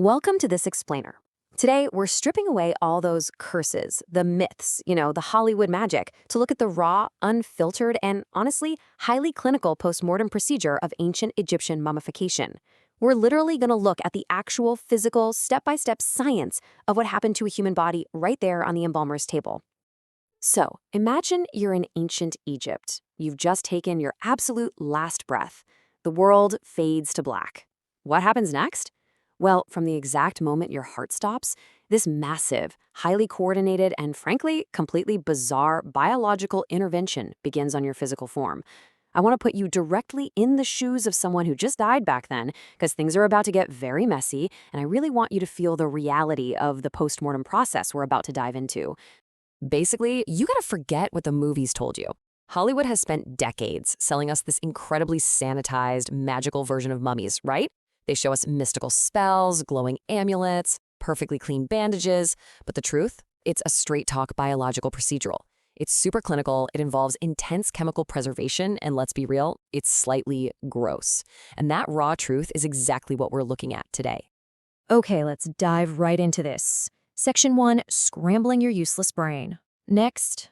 Welcome to This Explainer. Today, we're stripping away all those curses, the myths, the Hollywood magic, to look at the raw, unfiltered, and honestly, highly clinical postmortem procedure of ancient Egyptian mummification. We're literally going to look at the actual physical, step-by-step science of what happened to a human body right there on the embalmer's table. So, imagine you're in ancient Egypt. You've just taken your absolute last breath. The world fades to black. What happens next? Well, from the exact moment your heart stops, this massive, highly coordinated, and frankly, completely bizarre biological intervention begins on your physical form. I want to put you directly in the shoes of someone who just died back then, because things are about to get very messy, and I really want you to feel the reality of the postmortem process we're about to dive into. Basically, you gotta forget what the movies told you. Hollywood has spent decades selling us this incredibly sanitized, magical version of mummies, right? They show us mystical spells, glowing amulets, perfectly clean bandages. But the truth? It's a straight-talk biological procedural. It's super clinical, it involves intense chemical preservation, and let's be real, it's slightly gross. And that raw truth is exactly what we're looking at today. Okay, let's dive right into this. Section 1, scrambling your useless brain. Next.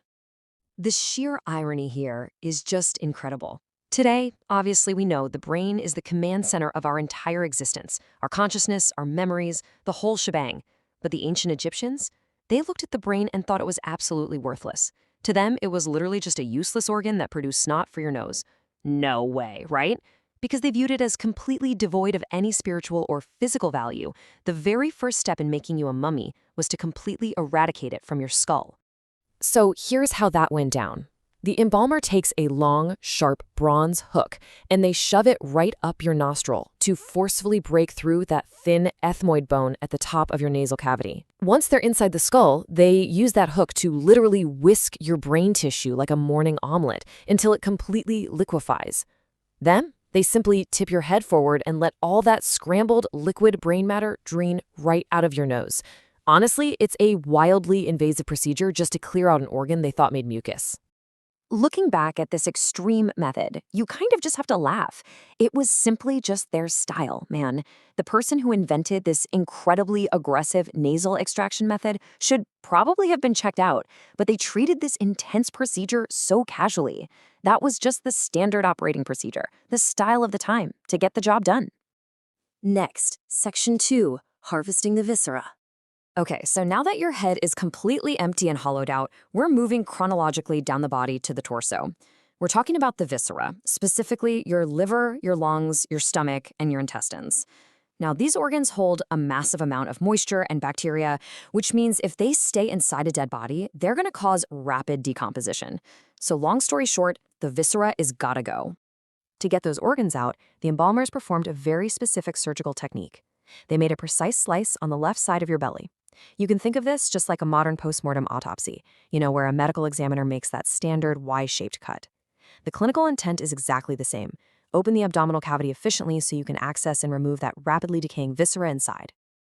The sheer irony here is just incredible. Today, obviously, we know the brain is the command center of our entire existence, our consciousness, our memories, the whole shebang. But the ancient Egyptians, they looked at the brain and thought it was absolutely worthless. To them, it was literally just a useless organ that produced snot for your nose. No way, right? Because they viewed it as completely devoid of any spiritual or physical value. The very first step in making you a mummy was to completely eradicate it from your skull. So here's how that went down. The embalmer takes a long, sharp bronze hook, and they shove it right up your nostril to forcefully break through that thin ethmoid bone at the top of your nasal cavity. Once they're inside the skull, they use that hook to literally whisk your brain tissue like a morning omelet until it completely liquefies. Then, they simply tip your head forward and let all that scrambled liquid brain matter drain right out of your nose. Honestly, it's a wildly invasive procedure just to clear out an organ they thought made mucus. Looking back at this extreme method, you kind of just have to laugh. It was simply just their style, man. The person who invented this incredibly aggressive nasal extraction method should probably have been checked out, but they treated this intense procedure so casually. That was just the standard operating procedure, the style of the time, to get the job done. Next, Section 2, harvesting the viscera. Okay, so now that your head is completely empty and hollowed out, we're moving chronologically down the body to the torso. We're talking about the viscera, specifically your liver, your lungs, your stomach, and your intestines. Now, these organs hold a massive amount of moisture and bacteria, which means if they stay inside a dead body, they're going to cause rapid decomposition. So long story short, the viscera is gotta go. To get those organs out, the embalmers performed a very specific surgical technique. They made a precise slice on the left side of your belly. You can think of this just like a modern postmortem autopsy, where a medical examiner makes that standard Y-shaped cut. The clinical intent is exactly the same. Open the abdominal cavity efficiently so you can access and remove that rapidly decaying viscera inside.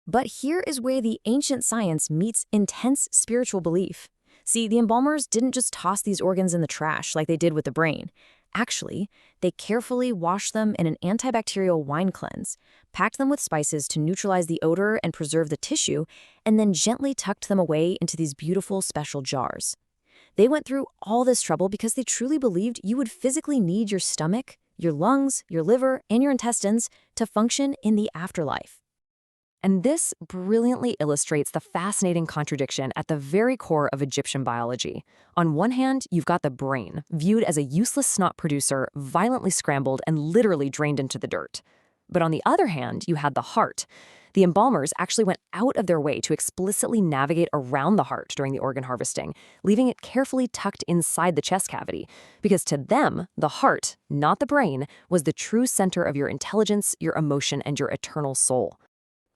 But here is where the ancient science meets intense spiritual belief. See, the embalmers didn't just toss these organs in the trash like they did with the brain. Actually, they carefully washed them in an antibacterial wine cleanse, packed them with spices to neutralize the odor and preserve the tissue, and then gently tucked them away into these beautiful special jars. They went through all this trouble because they truly believed you would physically need your stomach, your lungs, your liver, and your intestines to function in the afterlife. And this brilliantly illustrates the fascinating contradiction at the very core of Egyptian biology. On one hand, you've got the brain, viewed as a useless snot producer, violently scrambled and literally drained into the dirt. But on the other hand, you had the heart. The embalmers actually went out of their way to explicitly navigate around the heart during the organ harvesting, leaving it carefully tucked inside the chest cavity. Because to them, the heart, not the brain, was the true center of your intelligence, your emotion, and your eternal soul.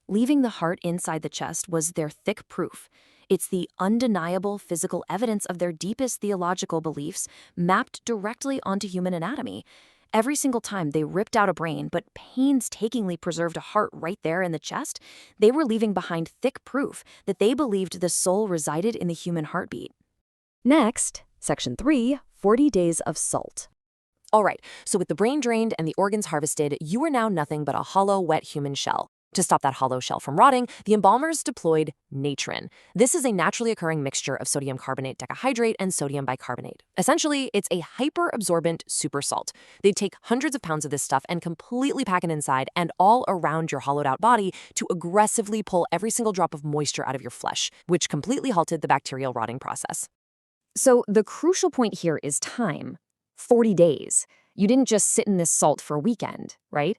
Leaving the heart inside the chest was their thick proof. It's the undeniable physical evidence of their deepest theological beliefs mapped directly onto human anatomy. Every single time they ripped out a brain but painstakingly preserved a heart right there in the chest, they were leaving behind thick proof that they believed the soul resided in the human heartbeat. Next, Section 3, 40 days of salt. All right, so with the brain drained and the organs harvested, you are now nothing but a hollow, wet human shell. To stop that hollow shell from rotting, the embalmers deployed natron. This is a naturally occurring mixture of sodium carbonate decahydrate and sodium bicarbonate. Essentially, it's a hyper-absorbent super salt. They'd take hundreds of pounds of this stuff and completely pack it inside and all around your hollowed-out body to aggressively pull every single drop of moisture out of your flesh, which completely halted the bacterial rotting process. So the crucial point here is time. 40 days. You didn't just sit in this salt for a weekend, right?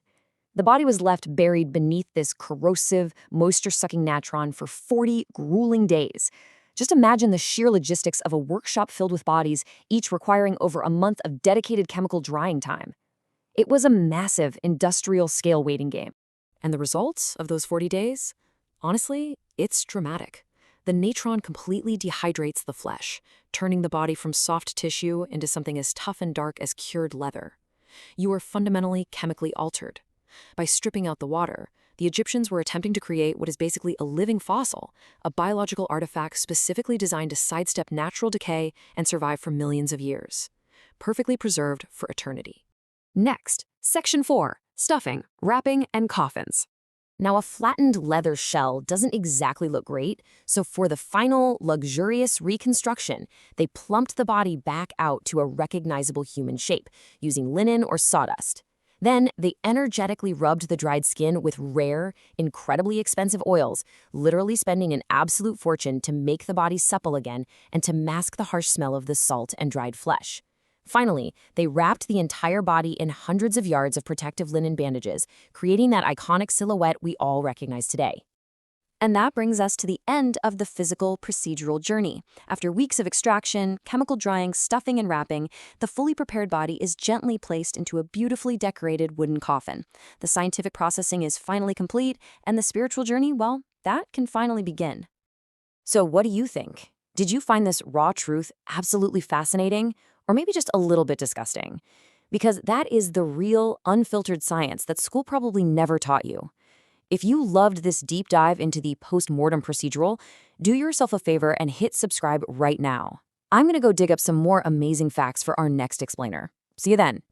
The body was left buried beneath this corrosive, moisture-sucking natron for 40 grueling days. Just imagine the sheer logistics of a workshop filled with bodies, each requiring over a month of dedicated chemical drying time. It was a massive industrial-scale waiting game. And the results of those 40 days? Honestly, it's dramatic. The natron completely dehydrates the flesh, turning the body from soft tissue into something as tough and dark as cured leather. You are fundamentally chemically altered. By stripping out the water, the Egyptians were attempting to create what is basically a living fossil, a biological artifact specifically designed to sidestep natural decay and survive for millions of years, perfectly preserved for eternity. Next, Section 4, Stuffing, Wrapping, and Coffins. Now, a flattened leather shell doesn't exactly look great, so for the final, luxurious reconstruction, they plumped the body back out to a recognizable human shape, using linen or sawdust. Then, they energetically rubbed the dried skin with rare, incredibly expensive oils, literally spending an absolute fortune to make the body supple again and to mask the harsh smell of the salt and dried flesh. Finally, they wrapped the entire body in hundreds of yards of protective linen bandages, creating that iconic silhouette we all recognize today. And that brings us to the end of the physical procedural journey. After weeks of extraction, chemical drying, stuffing, and wrapping, the fully prepared body is gently placed into a beautifully decorated wooden coffin. The scientific processing is finally complete, and the spiritual journey, well, that can finally begin. So what do you think? Did you find this raw truth absolutely fascinating, or maybe just a little bit disgusting? Because that is the real, unfiltered science that school probably never taught you. If you loved this deep dive into the post-mortem procedural, do yourself a favor and hit subscribe right now. I'm going to go dig up some more amazing facts for our next explainer. See you then.